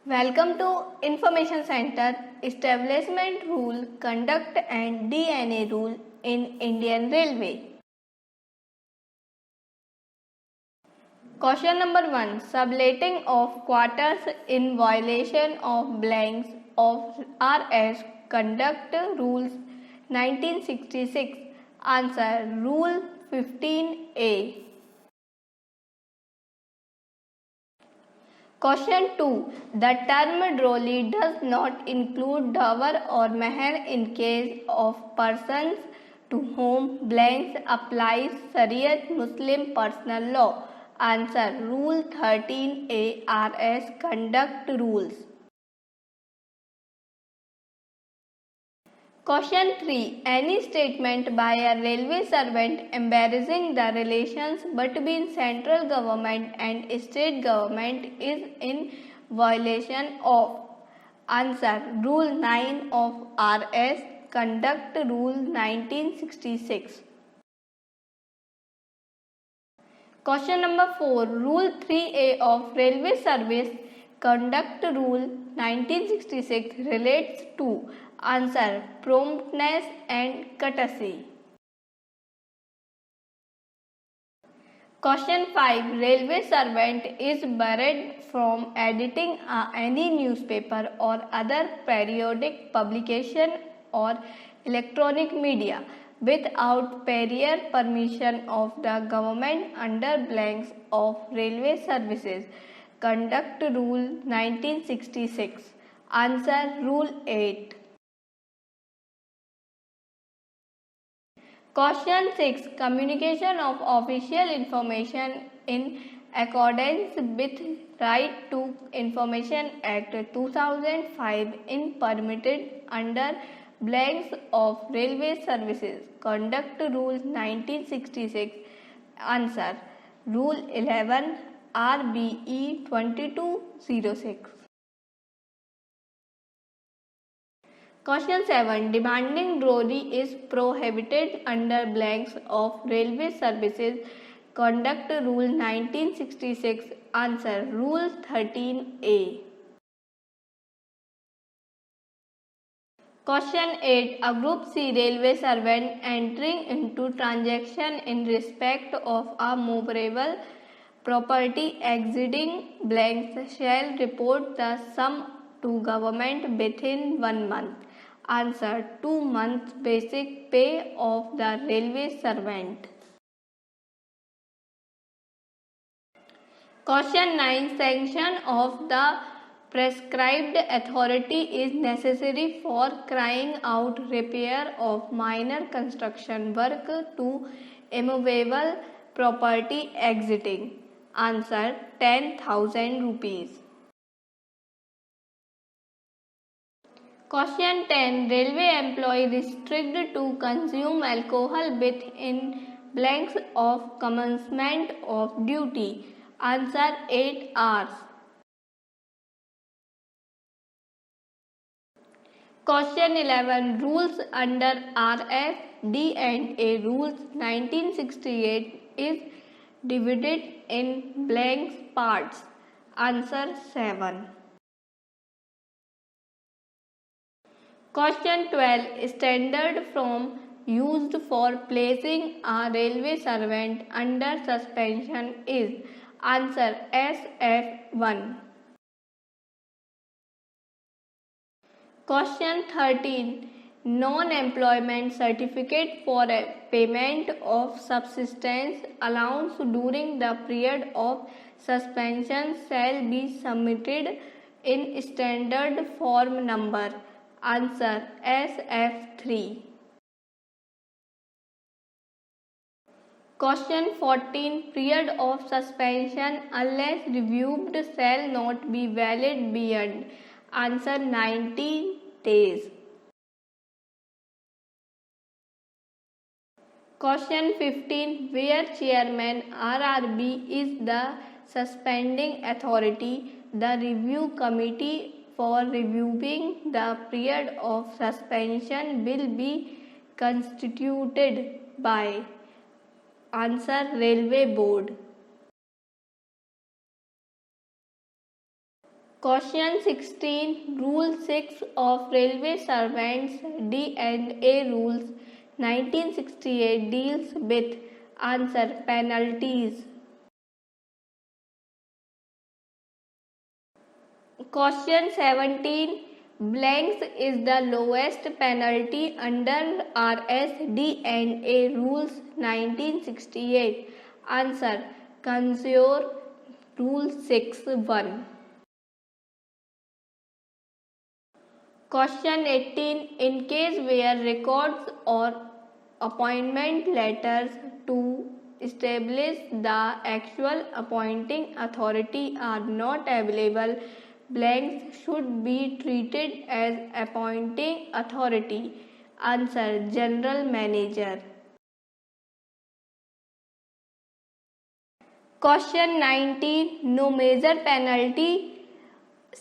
Welcome to Information Center. Establishment Rule, Conduct and DNA Rule in Indian Railway. Question number 1. Subletting of quarters in violation of blanks of RS Conduct Rules 1966. Answer Rule 15A. Question 2. The term droli does not include dower or meher in case of persons to whom blanks applies Shariat Muslim personal law. Answer Rule 13A RS Conduct Rules. Question 3. Any statement by a railway servant embarrassing the relations between central government and state government is in violation of. Answer Rule 9 of RS Conduct Rule 1966. Question number 4. Rule 3A of Railway Service Conduct Rule 1966 relates to. Answer promptness and courtesy. Question 5. Railway servant is barred from editing any newspaper or other periodic publication or electronic media without prior permission of the government under blanks of Railway Services Conduct Rule 1966. Answer Rule 8. Question 6. Communication of official information in accordance with Right to Information Act 2005 is permitted under blanks of Railway Services Conduct Rule 1966. Answer Rule 11 RBE 2206. Question 7. Demanding droli is prohibited under blanks of Railway Services Conduct Rule 1966. Answer Rule 13A. Question 8. A Group C railway servant entering into transaction in respect of a movable property exceeding blanks shall report the sum to government within 1 month. Answer 2 months basic pay of the railway servant. Question 9. Sanction of the prescribed authority is necessary for carrying out repair of minor construction work to immovable property exceeding. Answer 10,000 rupees. Question 10. Railway employee restricted to consume alcohol within blanks of commencement of duty. Answer 8 hours. Question 11. Rules under RS D&A Rules 1968 is divided in blanks parts. Answer 7. Question 12. Standard form used for placing a railway servant under suspension is. Answer SF1. Question 13. Non-employment certificate for a payment of subsistence allowance during the period of suspension shall be submitted in standard form number. Answer SF3. Question 14. Period of suspension unless reviewed shall not be valid beyond. Answer 90 days. Question 15. Where chairman RRB is the suspending authority, the review committee for reviewing the period of suspension will be constituted by. Answer Railway Board. Question 16. Rule 6 of Railway Servants D&A Rules 1968 deals with answer penalties. Question 17. Blanks is the lowest penalty under RSD&A Rules 1968. Answer Consumer Rule 6(1). Question 18. In case where records or appointment letters to establish the actual appointing authority are not available, blanks should be treated as appointing authority. Answer General Manager. Question 19. No major penalty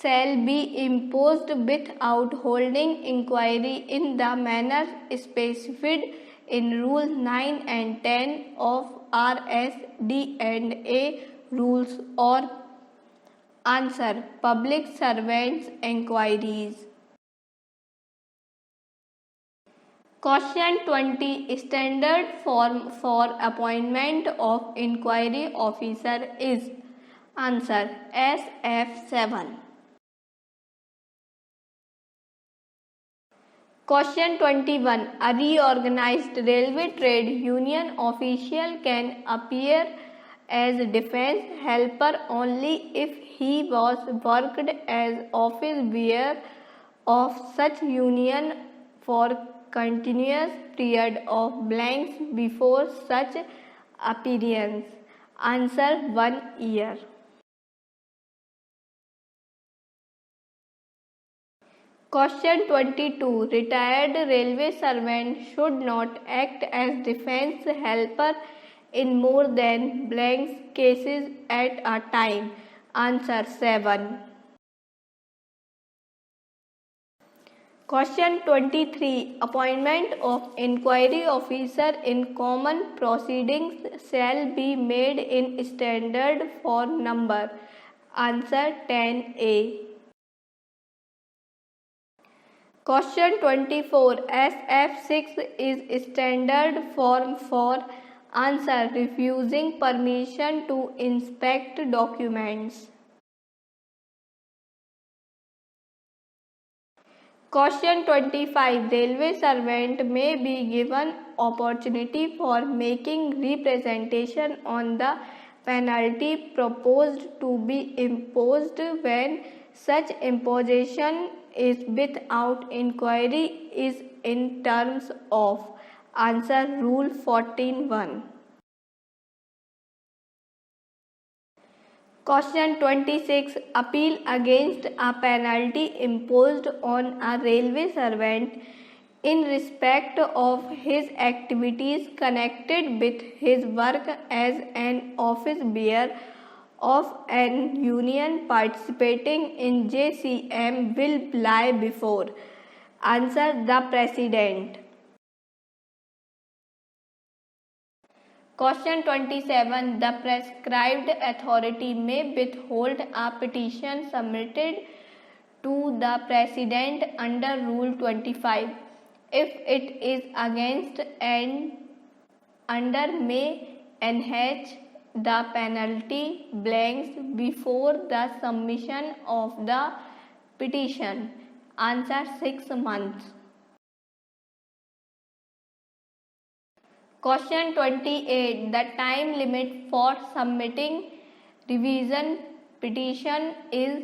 shall be imposed without holding inquiry in the manner specified in Rule 9 and 10 of RSD&A rules or answer public servants' inquiries. Question 20. Standard form for appointment of inquiry officer is answer SF7. Question 21. A reorganized railway trade union official can appear as defense helper only if he was worked as office bearer of such union for continuous period of blanks before such appearance. Answer 1 year. Question 22. Retired railway servant should not act as defense helper in more than blanks cases at a time. Answer 7. Question 23. Appointment of inquiry officer in common proceedings shall be made in standard form number. Answer 10A. Question 24. SF6 is standard form for answer refusing permission to inspect documents. Question 25. Railway servant may be given opportunity for making representation on the penalty proposed to be imposed when such imposition is without inquiry is in terms of answer Rule 14(1). Question 26. Appeal against a penalty imposed on a railway servant in respect of his activities connected with his work as an office bearer of an union participating in JCM will lie before answer the President. Question 27. The prescribed authority may withhold a petition submitted to the President under Rule 25 if it is against and under may enhance the penalty blanks before the submission of the petition. Answer 6 months. Question 28. The time limit for submitting revision petition is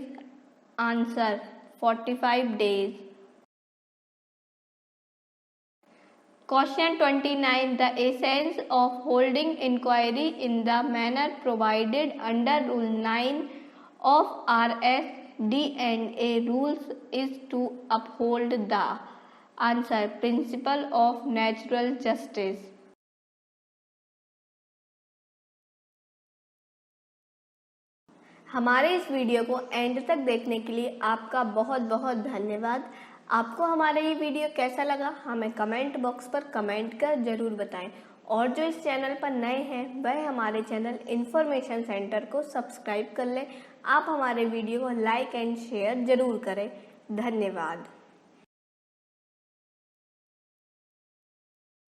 answer 45 days. Question 29. The essence of holding inquiry in the manner provided under Rule 9 of RSD&A rules is to uphold the answer principle of natural justice. हमारे इस video को and तक देखने के लिए आपका बहुत बहुत धन्यवाद। आपको हमारा ये वीडियो कैसा लगा हमें कमेंट बॉक्स पर कमेंट कर ज़रूर बताएं और जो इस चैनल पर नए हैं वह हमारे चैनल इन्फॉर्मेशन सेंटर को सब्सक्राइब कर लें। आप हमारे वीडियो को लाइक एंड शेयर ज़रूर करें। धन्यवाद।